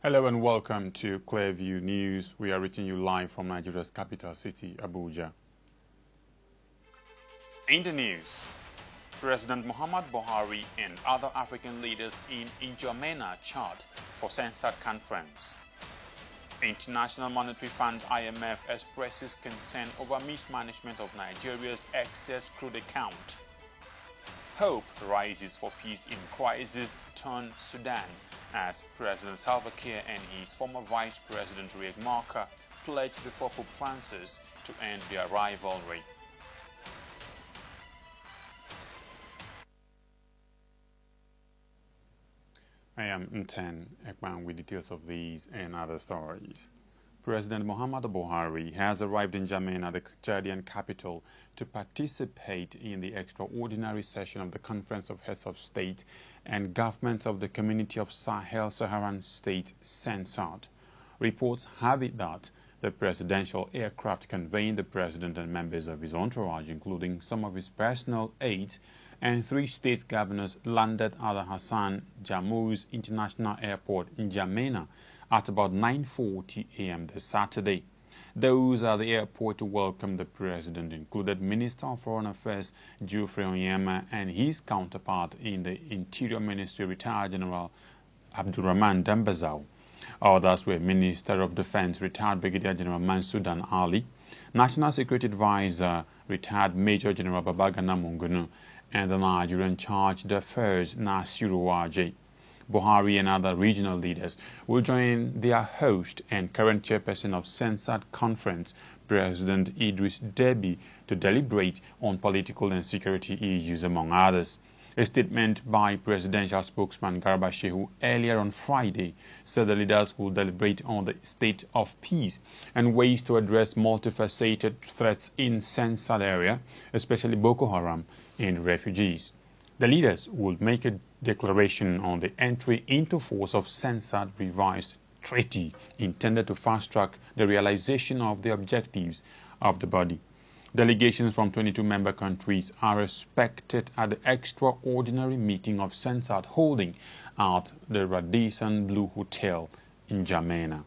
Hello and welcome to Clearview News. We are reaching you live from Nigeria's capital city, Abuja. In the news, President Muhammad Buhari and other African leaders in N'Djamena, Chad for Census Conference. International Monetary Fund (IMF) expresses concern over mismanagement of Nigeria's excess crude account. Hope rises for peace in crisis-torn Sudan as President Salva Kiir and his former Vice President Riek Machar pledge before Pope Francis to end their rivalry. I am Nten Ekman with details of these and other stories. President Muhammad Buhari has arrived in N'Djamena, the Chadian capital, to participate in the extraordinary session of the Conference of Heads of State and Governments of the Community of Sahel-Saharan States, CENSAD. Reports have it that the presidential aircraft conveying the president and members of his entourage, including some of his personal aides, and 3 state governors landed at the Hassan Jamous International Airport in N'Djamena at about 9:40 a.m. this Saturday. Those at the airport to welcome the president included Minister of Foreign Affairs Geoffrey Onyema and his counterpart in the Interior Ministry, retired General Abdurrahman Dambazau. Others were Minister of Defense, retired Brigadier General Mansudan Ali, National Security Advisor, retired Major General Babagana Mungunu, and the Nigerian Charge d'Affaires Nasiru Waje. Buhari and other regional leaders will join their host and current chairperson of CENSAD Conference, President Idris Deby, to deliberate on political and security issues, among others. A statement by presidential spokesman Garba Shehu earlier on Friday said the leaders will deliberate on the state of peace and ways to address multifaceted threats in CENSAD area, especially Boko Haram and refugees. The leaders will make a declaration on the entry into force of CENSAD revised treaty intended to fast-track the realization of the objectives of the body. Delegations from 22 member countries are expected at the extraordinary meeting of CENSAD holding at the Radisson Blu Hotel in N'Djamena.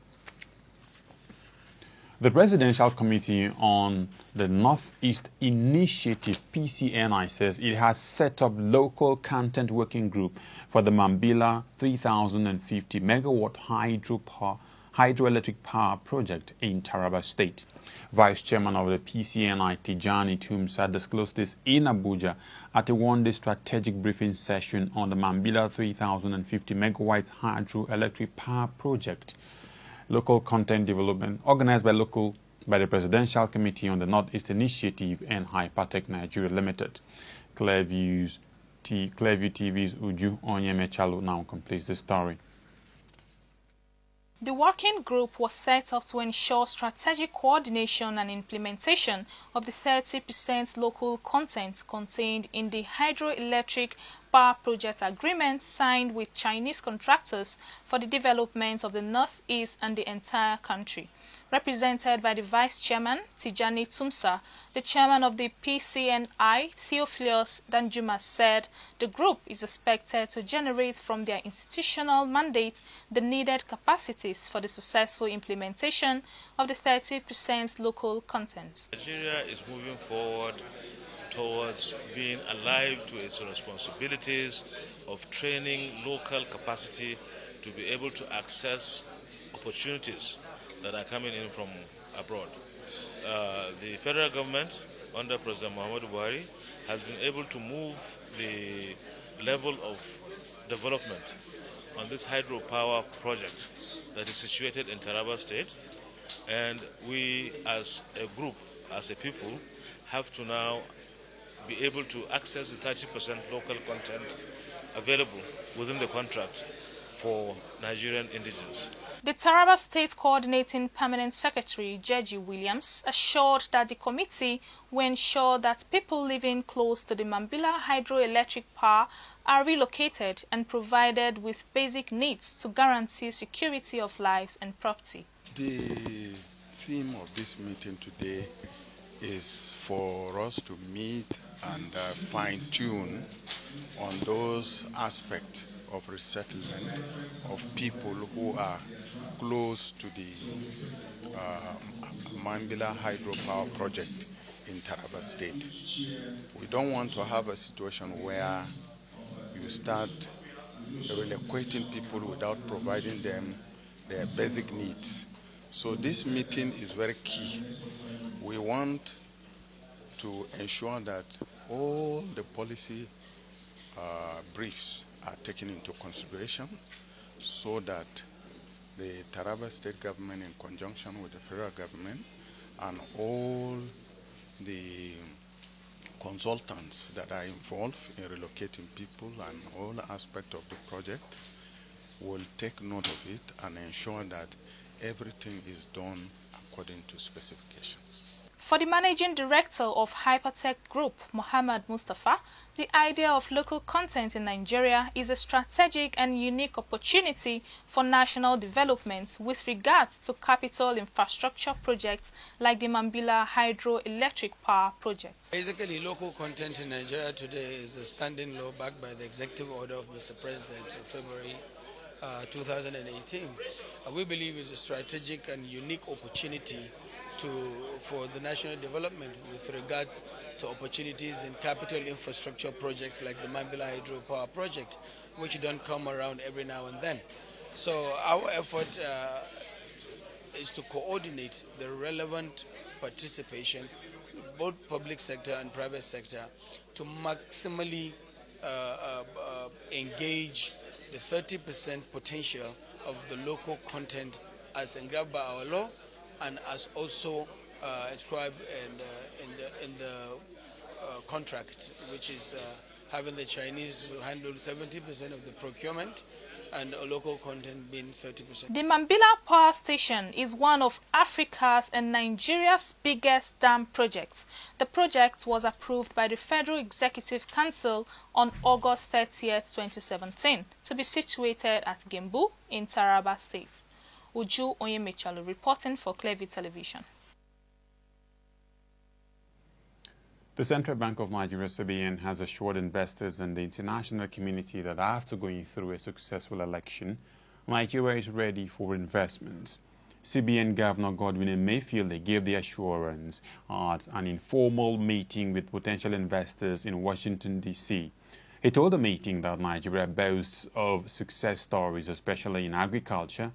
The Presidential Committee on the Northeast Initiative, PCNI, says it has set up local content working group for the Mambila 3,050 megawatt hydroelectric power project in Taraba State. Vice Chairman of the PCNI, Tijani Tumsa, disclosed this in Abuja at a one-day strategic briefing session on the Mambila 3,050 megawatt hydroelectric power project. Local content development organized by the Presidential Committee on the Northeast Initiative and Hypertech Nigeria Limited. Clearview TV's Uju Onyemechalo now completes the story. The working group was set up to ensure strategic coordination and implementation of the 30% local content contained in the hydroelectric power project agreement signed with Chinese contractors for the development of the Northeast and the entire country. Represented by the Vice Chairman, Tijani Tumsa, the Chairman of the PCNI, Theophilus Danjuma, said the group is expected to generate from their institutional mandate the needed capacities for the successful implementation of the 30% local content. Nigeria is moving forward towards being alive to its responsibilities of training local capacity to be able to access opportunities that are coming in from abroad. The federal government under President Muhammadu Buhari has been able to move the level of development on this hydropower project that is situated in Taraba State, and we as a group, as a people, have to now be able to access the 30% local content available within the contract for Nigerian indigenes. The Taraba State Coordinating Permanent Secretary, Jeji Williams, assured that the committee will ensure that people living close to the Mambila hydroelectric power are relocated and provided with basic needs to guarantee security of lives and property. The theme of this meeting today is for us to meet and fine-tune on those aspects of resettlement of people who are close to the Mambila hydropower project in Taraba State. We don't want to have a situation where you start relocating people without providing them their basic needs. So this meeting is very key. We want to ensure that all the policy briefs are taken into consideration so that the Taraba State government, in conjunction with the federal government and all the consultants that are involved in relocating people and all aspects of the project, will take note of it and ensure that everything is done according to specifications. For the Managing Director of Hypertech Group, Mohammed Mustafa, the idea of local content in Nigeria is a strategic and unique opportunity for national development with regards to capital infrastructure projects like the Mambila hydroelectric power project. Basically, local content in Nigeria today is a standing law backed by the executive order of Mr. President of February 2018. We believe it's a strategic and unique opportunity for the national development with regards to opportunities in capital infrastructure projects like the Mambila hydropower project, which don't come around every now and then. So our effort is to coordinate the relevant participation, both public sector and private sector, to maximally engage the 30% potential of the local content as engraved by our law and as also inscribed in the contract, which is having the Chinese handle 70% of the procurement and local content being 30%. The Mambila Power Station is one of Africa's and Nigeria's biggest dam projects. The project was approved by the Federal Executive Council on August 30th, 2017, to be situated at Gembu in Taraba State. Uju Onyemechalu reporting for Clearview Television. The Central Bank of Nigeria, CBN, has assured investors and the international community that after going through a successful election, Nigeria is ready for investment. CBN Governor Godwin Emefiele gave the assurance at an informal meeting with potential investors in Washington, D.C. He told the meeting that Nigeria boasts of success stories, especially in agriculture.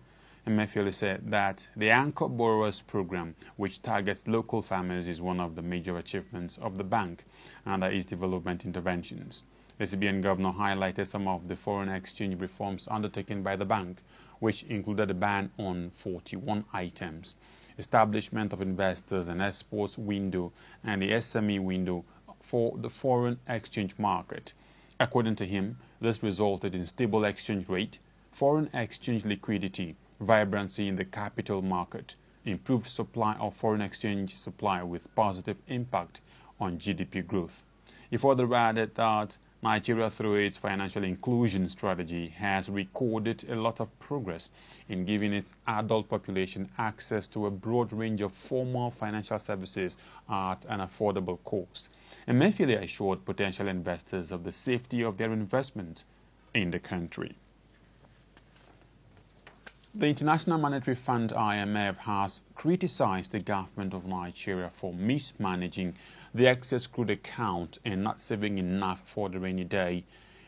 Emefiele said that the Anchor Borrowers Program, which targets local farmers, is one of the major achievements of the bank under its development interventions. The CBN governor highlighted some of the foreign exchange reforms undertaken by the bank, which included a ban on 41 items, establishment of investors and exports window, and the SME window for the foreign exchange market. According to him, this resulted in stable exchange rate, foreign exchange liquidity, vibrancy in the capital market, improved supply of foreign exchange supply with positive impact on GDP growth. He further added that Nigeria, through its financial inclusion strategy, has recorded a lot of progress in giving its adult population access to a broad range of formal financial services at an affordable cost. Emefiele assured potential investors of the safety of their investment in the country. The International Monetary Fund (IMF) has criticized the government of Nigeria for mismanaging the excess crude account and not saving enough for the rainy day.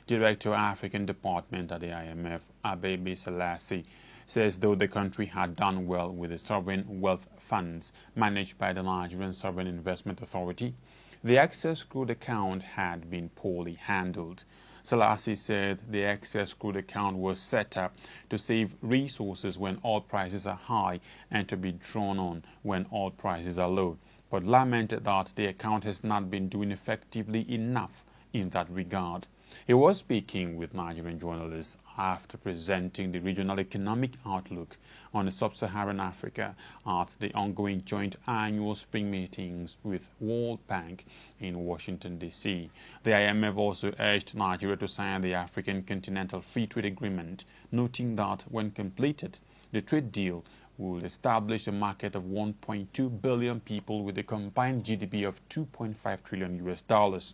Director African Department at the IMF, Abebe Selassie, says though the country had done well with the sovereign wealth funds managed by the Nigerian Sovereign Investment Authority, the excess crude account had been poorly handled. Selassie said the excess crude account was set up to save resources when oil prices are high and to be drawn on when oil prices are low, but lamented that the account has not been doing effectively enough in that regard. He was speaking with Nigerian journalists after presenting the regional economic outlook on sub-Saharan Africa at the ongoing joint annual spring meetings with World Bank in Washington, D.C. The IMF also urged Nigeria to sign the African Continental Free Trade Agreement, noting that when completed, the trade deal would establish a market of 1.2 billion people with a combined GDP of 2.5 trillion US dollars.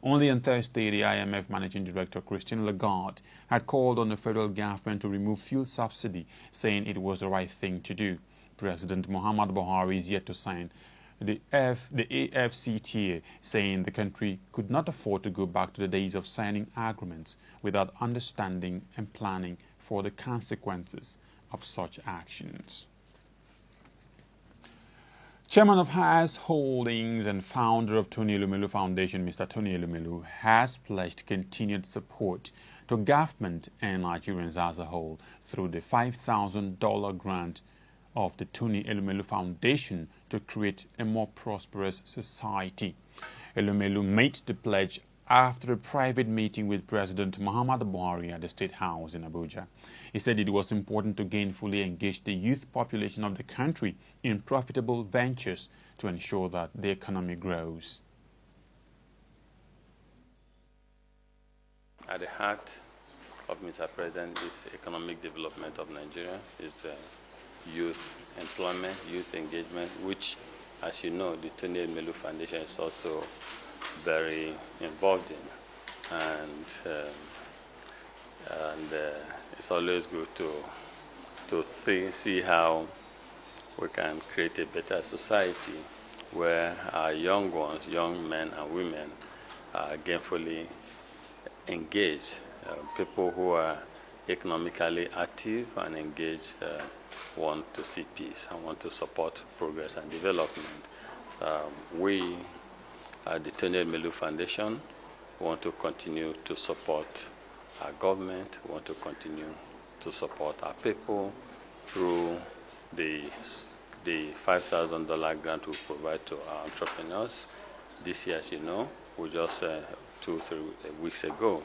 Only on Thursday, the IMF Managing Director Christine Lagarde had called on the federal government to remove fuel subsidy, saying it was the right thing to do. President Muhammad Buhari is yet to sign the AFCTA, saying the country could not afford to go back to the days of signing agreements without understanding and planning for the consequences of such actions. Chairman of Highest Holdings and founder of Tony Elumelu Foundation, Mr. Tony Elumelu, has pledged continued support to government and Nigerians as a whole through the $5,000 grant of the Tony Elumelu Foundation to create a more prosperous society. Elumelu made the pledge after a private meeting with President Muhammad Buhari at the State House in Abuja. He said it was important to gainfully engage the youth population of the country in profitable ventures to ensure that the economy grows. At the heart of Mr. President is economic development of Nigeria, is youth employment, youth engagement, which, as you know, the Tony Elumelu Foundation is also very involved in, and it's always good to see how we can create a better society where our young ones, young men and women, are gainfully engaged. People who are economically active and engaged want to see peace and want to support progress and development. We at the Tony Elumelu Foundation want to continue to support our government, want to continue to support our people through the $5,000 grant we provide to our entrepreneurs. This year, as you know, we just 2-3 weeks ago,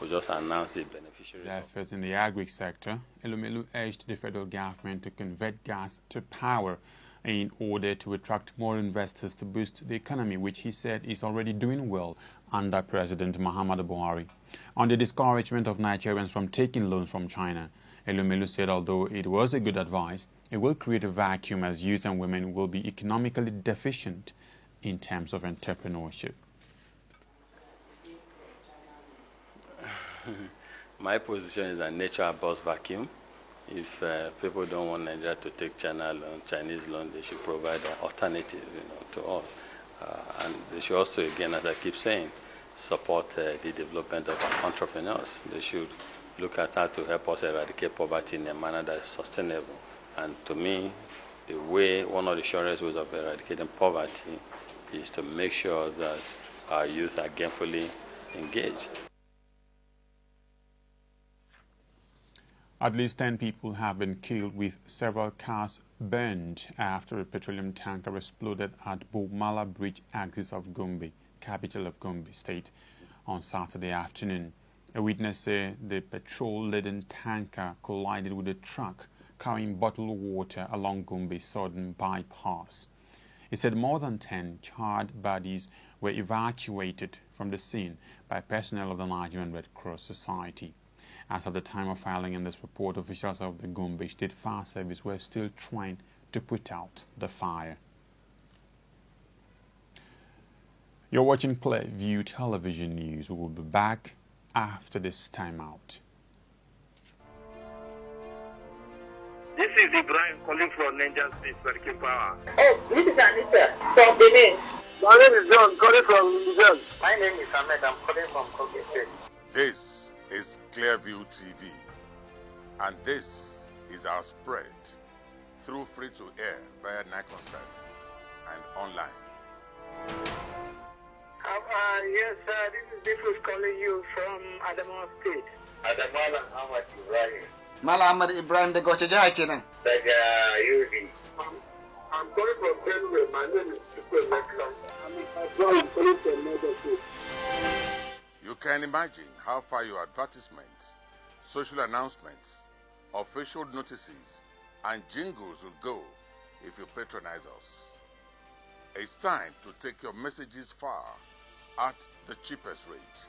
we just announced the beneficiaries. Efforts in the agri sector, Elumelu urged the federal government to convert gas to power in order to attract more investors to boost the economy, which he said is already doing well under President Muhammadu Buhari. On the discouragement of Nigerians from taking loans from China, Elumelu said although it was a good advice, it will create a vacuum as youth and women will be economically deficient in terms of entrepreneurship. My position is that nature abhors vacuum. If people don't want Nigeria to take Chinese loan, they should provide an alternative, to us. And they should also, again, as I keep saying, support the development of entrepreneurs. They should look at how to help us eradicate poverty in a manner that is sustainable. And to me, one of the surest ways of eradicating poverty is to make sure that our youth are gainfully engaged. At least 10 people have been killed with several cars burned after a petroleum tanker exploded at Bumala Bridge axis of Gombe, capital of Gombe State, on Saturday afternoon. A witness said the petrol-laden tanker collided with a truck carrying bottled water along Gombe Southern Bypass. He said more than 10 charred bodies were evacuated from the scene by personnel of the Nigerian Red Cross Society. As of the time of filing in this report, officials of the Gombe State Fire Service were still trying to put out the fire. You're watching Clearview Television News. We will be back after this timeout. This is Ibrahim calling from Niger State, Barking Power. Oh, this is Anissa from Benin. My name is John, calling from Niger. My name is Ahmed, I'm calling from Kogi State. This is Clearview TV, and this is our spread through free-to-air via Niconsat and online. Yes, this is Difus calling you from Adamawa State. Adamawa Ahmad Ibrahim. Mala Ahmad Ibrahim, the Gocha Jahachina. I'm calling from Clearview. My name is Super Mekla. I'm calling from Niger State. You can imagine how far your advertisements, social announcements, official notices, and jingles will go if you patronize us. It's time to take your messages far at the cheapest rate.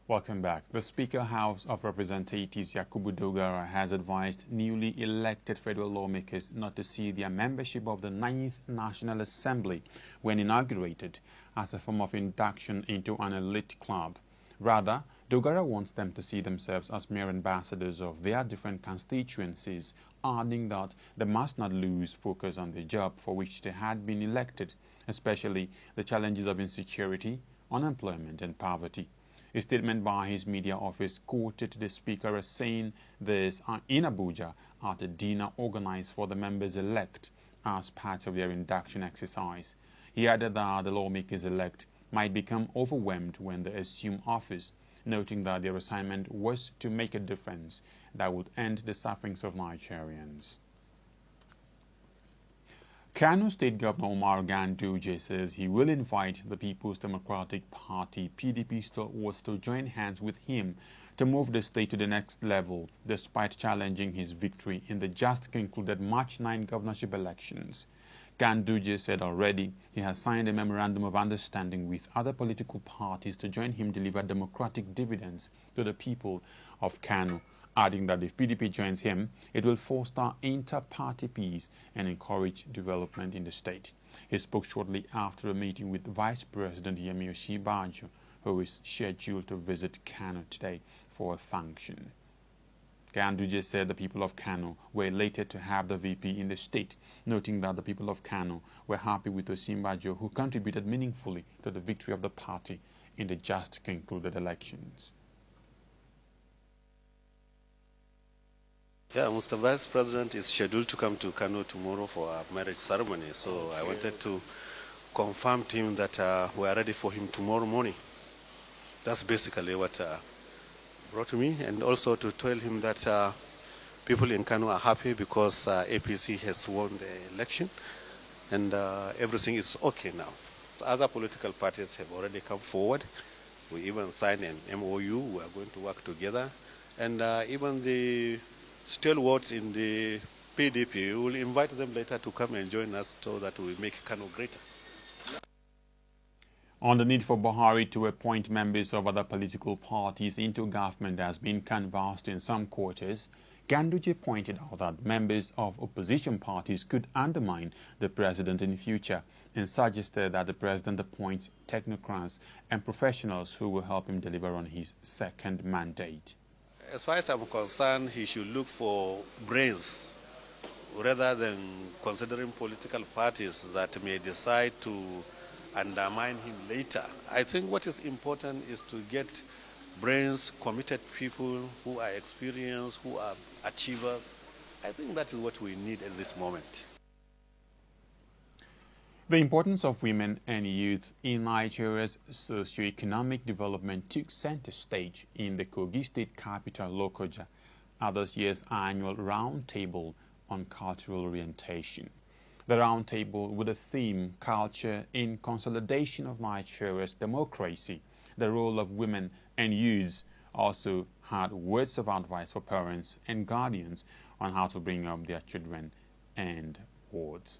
Welcome back. The Speaker House of Representatives Yakubu Dogara has advised newly elected federal lawmakers not to see their membership of the 9th National Assembly when inaugurated as a form of induction into an elite club. Rather, Dogara wants them to see themselves as mere ambassadors of their different constituencies, adding that they must not lose focus on the job for which they had been elected, especially the challenges of insecurity, unemployment and poverty. A statement by his media office quoted the Speaker as saying this in Abuja at a dinner organized for the members-elect as part of their induction exercise. He added that the lawmakers-elect might become overwhelmed when they assume office, noting that their assignment was to make a difference that would end the sufferings of Nigerians. Kano State Governor Omar Ganduje says he will invite the People's Democratic Party (PDP) stalwarts to join hands with him to move the state to the next level, despite challenging his victory in the just concluded March 9 governorship elections. Ganduje said already he has signed a memorandum of understanding with other political parties to join him deliver democratic dividends to the people of Kano, adding that if PDP joins him, it will foster inter-party peace and encourage development in the state. He spoke shortly after a meeting with Vice President Yemi Osinbajo, who is scheduled to visit Kano today for a function. Ganduje said the people of Kano were elated to have the VP in the state, noting that the people of Kano were happy with Osinbajo, who contributed meaningfully to the victory of the party in the just concluded elections. Yeah, Mr. Vice President is scheduled to come to Kano tomorrow for a marriage ceremony, so I wanted to confirm to him that we are ready for him tomorrow morning. That's basically what brought me, and also to tell him that people in Kano are happy because APC has won the election and everything is okay now. Other political parties have already come forward. We even signed an MOU. We are going to work together, and even the stalwarts in the PDP, we will invite them later to come and join us so that we make Kano greater. On the need for Buhari to appoint members of other political parties into government has been canvassed in some quarters. Ganduje pointed out that members of opposition parties could undermine the president in future and suggested that the president appoints technocrats and professionals who will help him deliver on his second mandate. As far as I'm concerned, he should look for brains rather than considering political parties that may decide to undermine him later. I think what is important is to get brains, committed people who are experienced, who are achievers. I think that is what we need at this moment. The importance of women and youth in Nigeria's socio-economic development took center stage in the Kogi State capital, Lokoja, at this year's annual Roundtable on Cultural Orientation. The roundtable, with the theme Culture in Consolidation of Nigeria's Democracy, the role of women and youths, also had words of advice for parents and guardians on how to bring up their children and wards.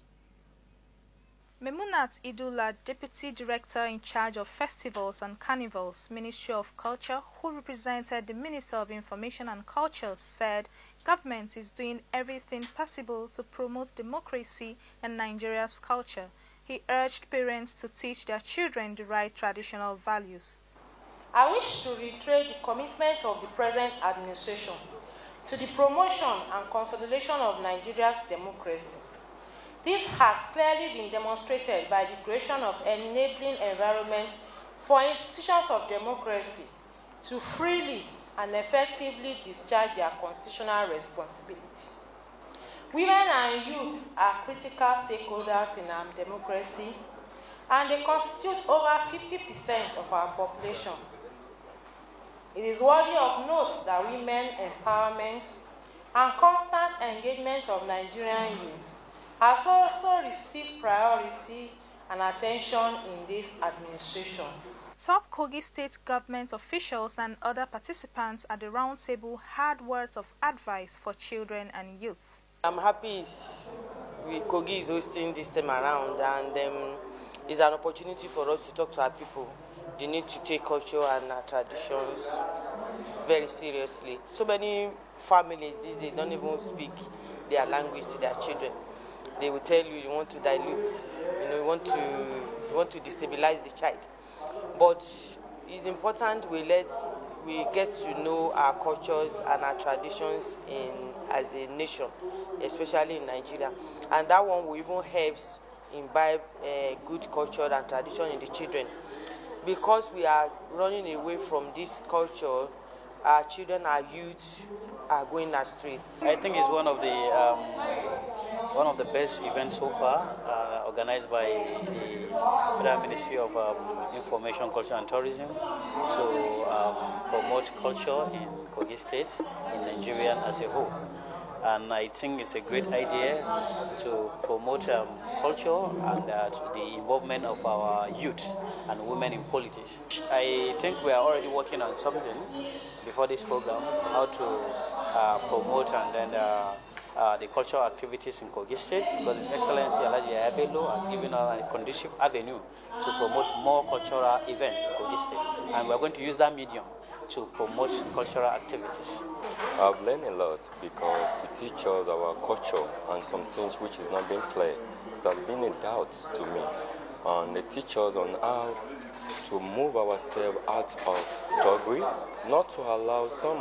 Memunat Idula, Deputy Director in charge of Festivals and Carnivals, Ministry of Culture, who represented the Minister of Information and Culture, said government is doing everything possible to promote democracy and Nigeria's culture. He urged parents to teach their children the right traditional values. I wish to reiterate the commitment of the present administration to the promotion and consolidation of Nigeria's democracy. This has clearly been demonstrated by the creation of an enabling environment for institutions of democracy to freely and effectively discharge their constitutional responsibility. Women and youth are critical stakeholders in our democracy, and they constitute over 50% of our population. It is worthy of note that women empowerment and constant engagement of Nigerian youth has also received priority and attention in this administration. Top Kogi State government officials and other participants at the roundtable had words of advice for children and youth. I'm happy Kogi is hosting this time around, and It's an opportunity for us to talk to our people. They need to take culture and our traditions very seriously. So many families these days don't even speak their language to their children. They will tell you want to dilute, you want to destabilize the child. But it's important we get to know our cultures and our traditions as a nation, especially in Nigeria. And that one will even help imbibe good culture and tradition in the children. Because we are running away from this culture, our children, our youth are going astray. I think it's one of the best events so far, organized by the Federal Ministry of Information, Culture and Tourism to promote culture in Kogi State, in Nigeria as a whole. And I think it's a great idea to promote culture and the involvement of our youth and women in politics. I think we are already working on something before this program, how to promote and then the cultural activities in Kogi State, because His Excellency Alhaji Ayabelo has given us a conducive avenue to promote more cultural events in Kogi State. And we're going to use that medium to promote cultural activities. I've learned a lot because it teaches our culture and some things which is not being clear. It has been a doubt to me. And it teaches on how to move ourselves out of thuggery, not to allow some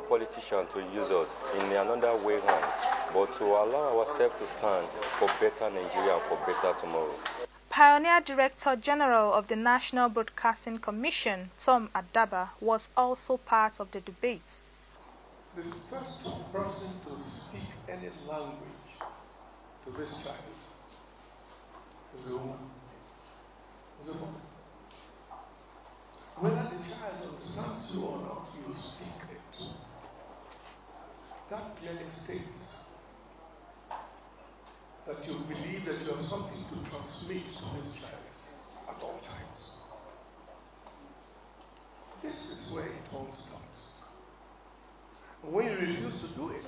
politicians to use us in another way around, but to allow ourselves to stand for better Nigeria and for better tomorrow. Pioneer Director General of the National Broadcasting Commission, Tom Adaba, was also part of the debate. The first person to speak any language to this child is a woman. Is a woman. Whether the child understands you or not, you speak it. That clearly states that you believe that you have something to transmit to this child at all times. This is where it all starts. And when you refuse to do it,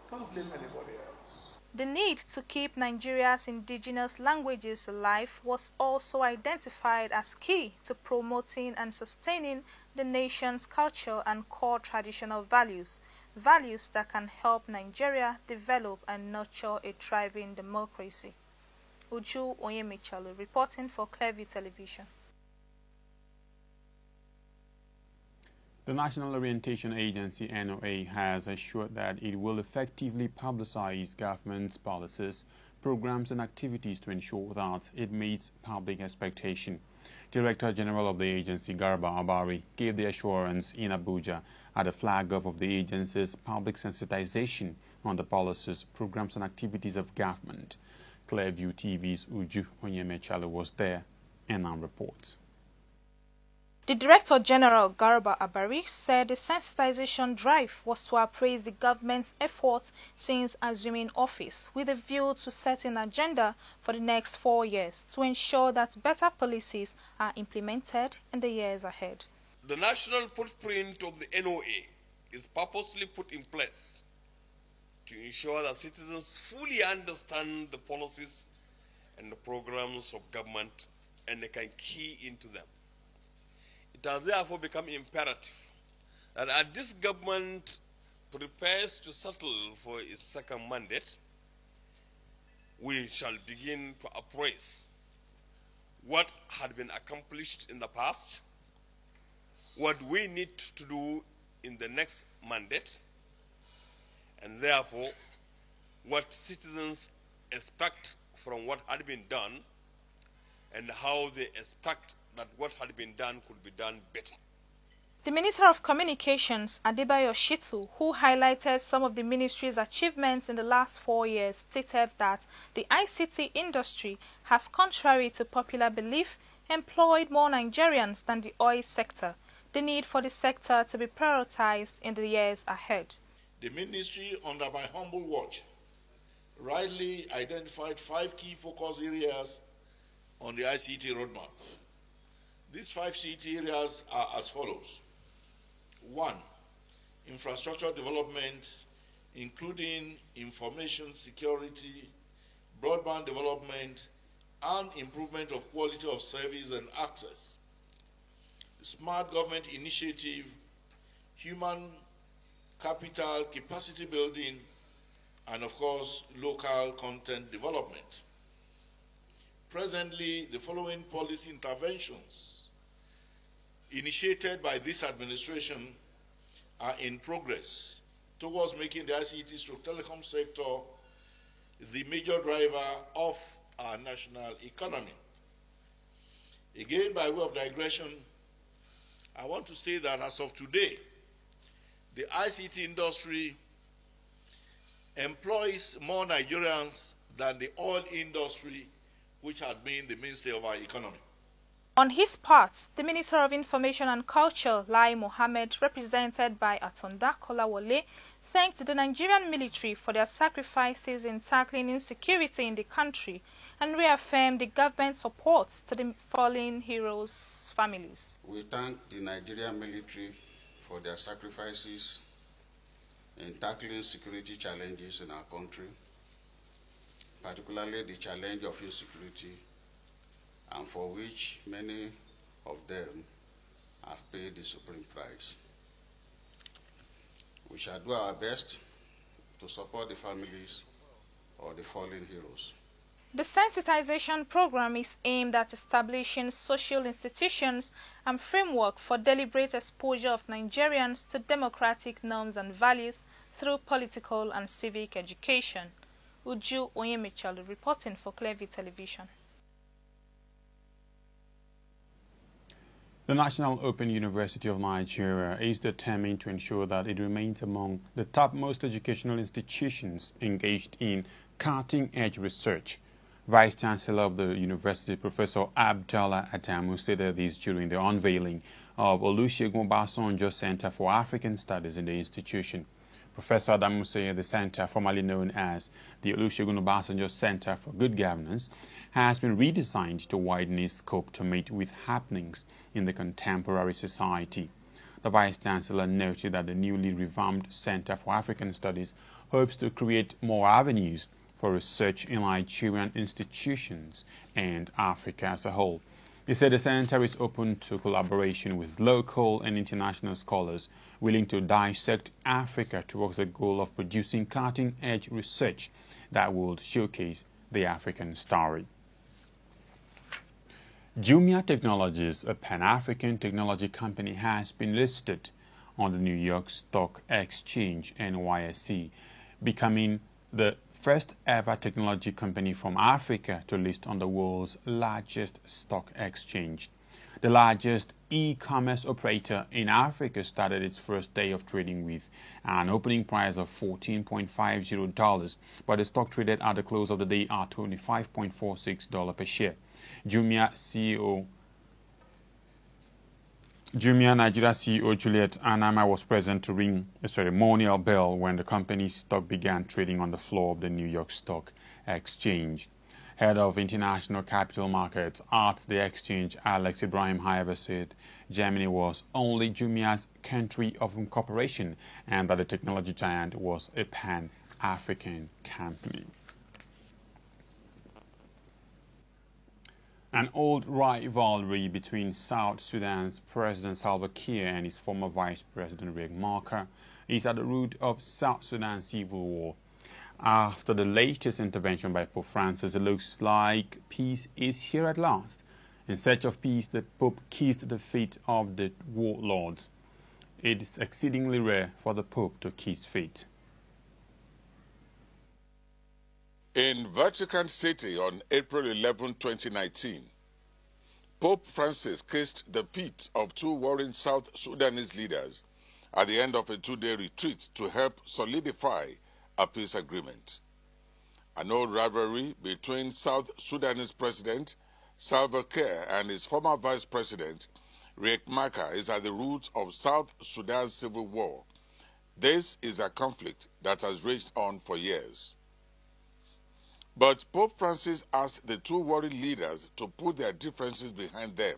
don't blame anybody else. The need to keep Nigeria's indigenous languages alive was also identified as key to promoting and sustaining the nation's culture and core traditional values, values that can help Nigeria develop and nurture a thriving democracy. Uju Onyemichalu reporting for Clearview Television. The National Orientation Agency (NOA) has assured that it will effectively publicize government's policies, programs and activities to ensure that it meets public expectation. Director General of the agency, Garba Abari, gave the assurance in Abuja at the flag off of the agency's public sensitization on the policies, programs and activities of government. Clearview TV's Uju Onyemechalo was there and now reports. The Director General, Garba Abari, said the sensitization drive was to appraise the government's efforts since assuming office with a view to set an agenda for the next 4 years to ensure that better policies are implemented in the years ahead. The national footprint of the NOA is purposely put in place to ensure that citizens fully understand the policies and the programs of government and they can key into them. It has therefore become imperative that as this government prepares to settle for its second mandate, we shall begin to appraise what had been accomplished in the past, what we need to do in the next mandate, and therefore what citizens expect from what had been done and how they expect that what had been done could be done better. The Minister of Communications, Adebayo Shitu, who highlighted some of the ministry's achievements in the last 4 years, stated that the ICT industry has, contrary to popular belief, employed more Nigerians than the oil sector. The need for the sector to be prioritized in the years ahead. The ministry, under my humble watch, rightly identified 5 key focus areas on the ICT roadmap. These 5 CT areas are as follows. 1. Infrastructure development, including information security, broadband development, and improvement of quality of service and access, smart government initiative, human capital capacity building, and of course, local content development. Presently, the following policy interventions initiated by this administration are in progress towards making the ICT/telecom sector the major driver of our national economy. Again, by way of digression, I want to say that as of today, the ICT industry employs more Nigerians than the oil industry, which had been the mainstay of our economy. On his part, the Minister of Information and Culture, Lai Mohammed, represented by Atonda Kolawole, thanked the Nigerian military for their sacrifices in tackling insecurity in the country and reaffirmed the government's support to the fallen heroes' families. We thank the Nigerian military for their sacrifices in tackling security challenges in our country, particularly the challenge of insecurity, and for which many of them have paid the supreme price. We shall do our best to support the families of the fallen heroes. The sensitization program is aimed at establishing social institutions and framework for deliberate exposure of Nigerians to democratic norms and values through political and civic education. Uju Onyemichalu reporting for Clearview Television. The National Open University of Nigeria is determined to ensure that it remains among the topmost educational institutions engaged in cutting-edge research. Vice Chancellor of the University, Professor Abdallah Adamu, stated this during the unveiling of Olusegun Obasanjo Center for African Studies in the institution. Professor Adamu said the center, formerly known as the Olusegun Obasanjo Center for Good Governance, has been redesigned to widen its scope to meet with happenings in the contemporary society. The Vice Chancellor noted that the newly revamped Center for African Studies hopes to create more avenues for research in Nigerian institutions and Africa as a whole. He said the center is open to collaboration with local and international scholars willing to dissect Africa towards the goal of producing cutting-edge research that would showcase the African story. Jumia Technologies, a Pan-African technology company, has been listed on the New York Stock Exchange, NYSE, becoming the first ever technology company from Africa to list on the world's largest stock exchange. The largest e-commerce operator in Africa started its first day of trading with an opening price of $14.50, but the stock traded at the close of the day at $25.46 per share. Jumia Nigeria CEO Juliet Anama was present to ring a ceremonial bell when the company's stock began trading on the floor of the New York Stock Exchange. Head of International Capital Markets at the exchange, Alex Ibrahim, however, said Germany was only Jumia's country of incorporation and that the technology giant was a Pan-African company. An old rivalry between South Sudan's President Salva Kiir and his former Vice President Riek Machar is at the root of South Sudan's civil war. After the latest intervention by Pope Francis, it looks like peace is here at last. In search of peace, the Pope kissed the feet of the warlords. It is exceedingly rare for the Pope to kiss feet. In Vatican City on April 11, 2019, Pope Francis kissed the feet of two warring South Sudanese leaders at the end of a two-day retreat to help solidify a peace agreement. An old rivalry between South Sudanese President Salva Kiir and his former Vice President Riek Machar is at the root of South Sudan's civil war. This is a conflict that has raged on for years. But Pope Francis asked the two warring leaders to put their differences behind them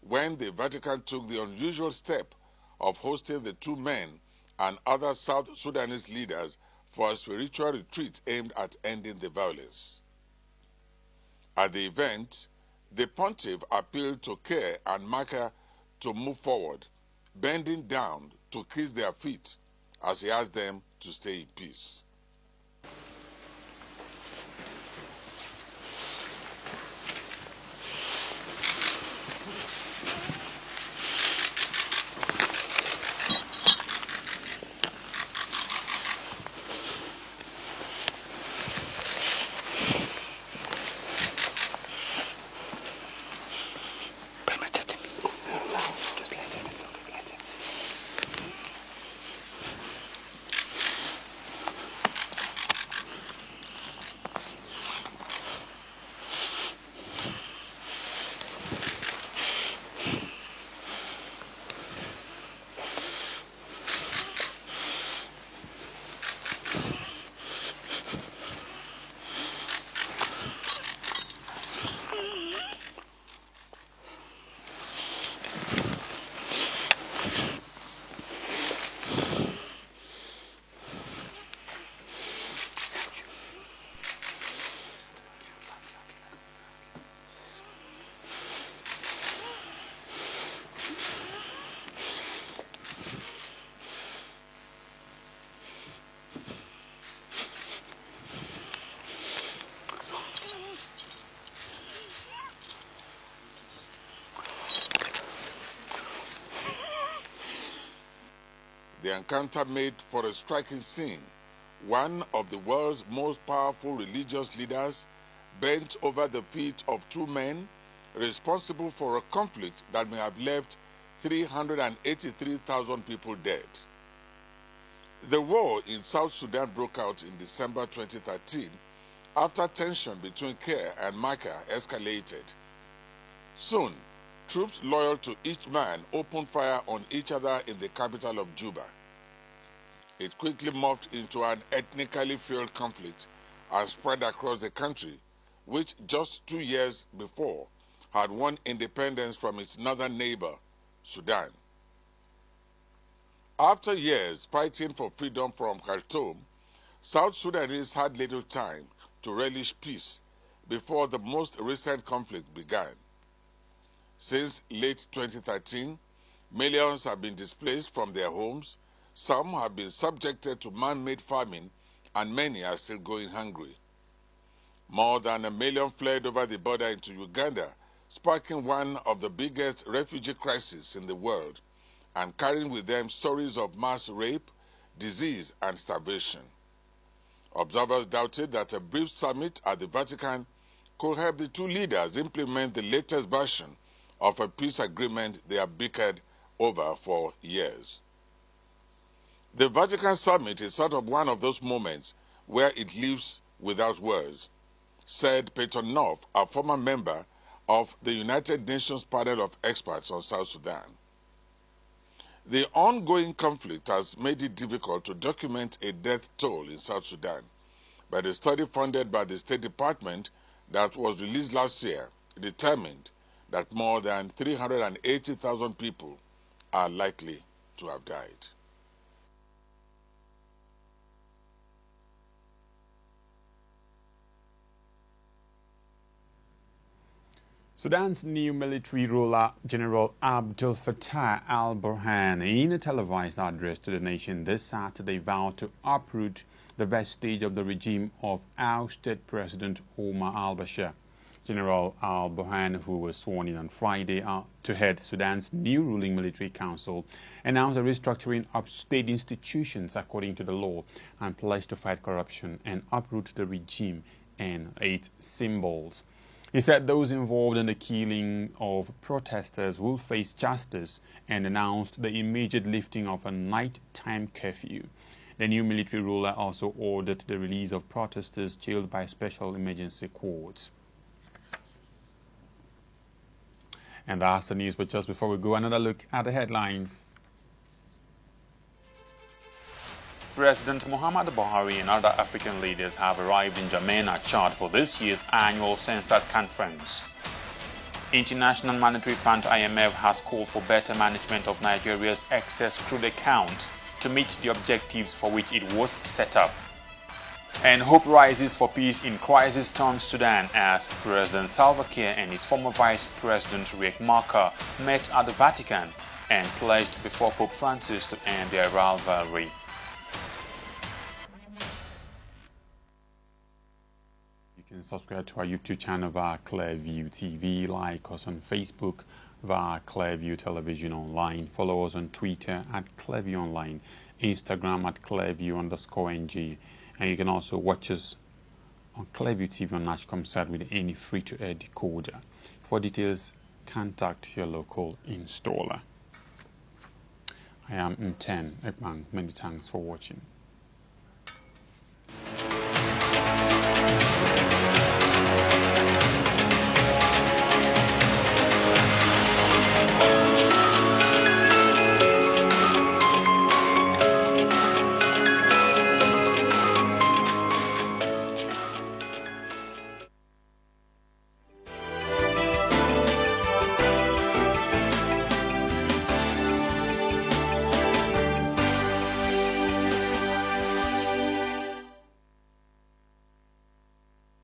when the Vatican took the unusual step of hosting the two men and other South Sudanese leaders for a spiritual retreat aimed at ending the violence. At the event, the pontiff appealed to Care and Maka to move forward, bending down to kiss their feet as he asked them to stay in peace. The encounter made for a striking scene. One of the world's most powerful religious leaders bent over the feet of two men responsible for a conflict that may have left 383,000 people dead. The war in South Sudan broke out in December 2013 after tension between Care and Maka escalated. Soon, troops loyal to each man opened fire on each other in the capital of Juba. It quickly morphed into an ethnically fueled conflict and spread across the country, which just 2 years before had won independence from its northern neighbor, Sudan. After years fighting for freedom from Khartoum, South Sudanese had little time to relish peace before the most recent conflict began. Since late 2013, millions have been displaced from their homes, some have been subjected to man-made famine, and many are still going hungry. More than 1 million fled over the border into Uganda, sparking one of the biggest refugee crises in the world, and carrying with them stories of mass rape, disease, and starvation. Observers doubted that a brief summit at the Vatican could help the two leaders implement the latest version of a peace agreement they have bickered over for years. The Vatican summit is sort of one of those moments where it lives without words, said Peter North, a former member of the United Nations panel of experts on South Sudan. The ongoing conflict has made it difficult to document a death toll in South Sudan, but a study funded by the State Department that was released last year determined that more than 380,000 people are likely to have died. Sudan's new military ruler, General Abdel Fattah al-Burhan, in a televised address to the nation this Saturday, vowed to uproot the vestige of the regime of ousted President Omar al-Bashir. General al-Burhan, who was sworn in on Friday to head Sudan's new ruling military council, announced a restructuring of state institutions according to the law and pledged to fight corruption and uproot the regime and its symbols. He said those involved in the killing of protesters will face justice and announced the immediate lifting of a nighttime curfew. The new military ruler also ordered the release of protesters jailed by special emergency courts. And that's the news, but just before we go, another look at the headlines. President Muhammadu Buhari and other African leaders have arrived in Jamena, Chad for this year's annual Census Conference. International Monetary Fund IMF has called for better management of Nigeria's excess crude account to meet the objectives for which it was set up. And hope rises for peace in crisis-torn Sudan as President Salva Kiir and his former Vice President Riek Machar met at the Vatican and pledged before Pope Francis to end their rivalry. You can subscribe to our YouTube channel via Clearview TV, like us on Facebook via Clearview Television Online, follow us on Twitter at Clearview Online, Instagram at Clearview_NG, and you can also watch us on Clearview TV on Nashcomsat with any free-to-air decoder. For details, contact your local installer. I am Nten Ekman. Many thanks for watching.